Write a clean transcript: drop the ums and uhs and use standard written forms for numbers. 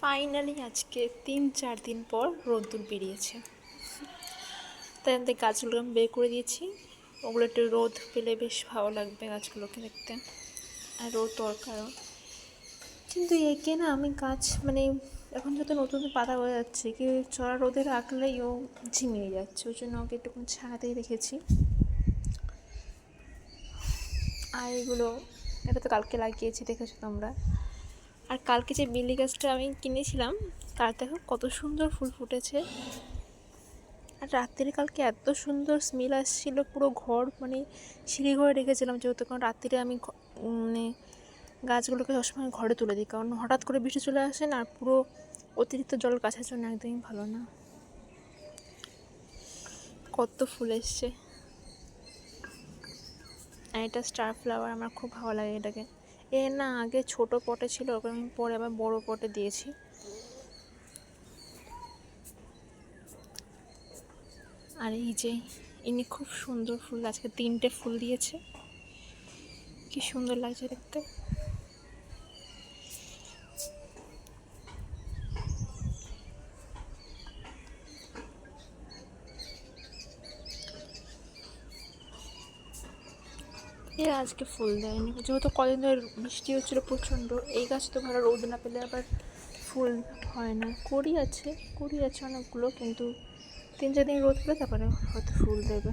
Finally আজকে 3-4 দিন পর রোদ্দুর বেরিয়েছে, তাই আমাদের গাছগুলো আমি বের করে দিয়েছি। ওগুলো একটু রোদ পেলে বেশ ভালো লাগবে গাছগুলোকে দেখতে, আর রোদ দরকারও। কিন্তু একে না আমি গাছ এখন যত নতুন পাতা হয়ে যাচ্ছে কি চড়া রোদে রাখলেই ও ঝিমিয়ে যাচ্ছে, ওই জন্য ওকে একটুখানি ছায়াতেই রেখেছি। আর এটা তো কালকে লাগিয়েছি, দেখেছো তোমরা। আর কালকে যে বিলি গাছটা আমি কিনেছিলাম তার দেখো কত সুন্দর ফুল ফুটেছে। আর রাত্রিরে কালকে এত সুন্দর স্মেল আসছিলো, পুরো ঘর সিঁড়ি ঘরে রেখেছিলাম যেহেতু, কারণ রাত্রিরে আমি গাছগুলোকে সবসময় ঘরে তুলে দিই, কারণ হঠাৎ করে বৃষ্টি চলে আসে না, আর পুরো অতিরিক্ত জল গাছের জন্য একদমই ভালো না। কত ফুল এসছে। আর এটা স্টার ফ্লাওয়ার, আমার খুব ভালো লাগে এটাকে। না আগে ছোট পটে ছিল, ওকে আমি পরে আবার বড় পটে দিয়েছি। আর এই যে ইনি খুব সুন্দর ফুল, আজকে 3টে ফুল দিয়েছে, কি সুন্দর লাগছে দেখতে। এরা আজকে ফুল দেয়নি, যেহেতু কদিন ধরে বৃষ্টি হচ্ছিলো প্রচণ্ড। এই গাছ তো ভালো রোদ না পেলে আবার ফুল হয় না। কড়ি আছে অনেকগুলো, কিন্তু 3-4 দিন রোদ পেলে তারপরে হয়তো ফুল দেবে।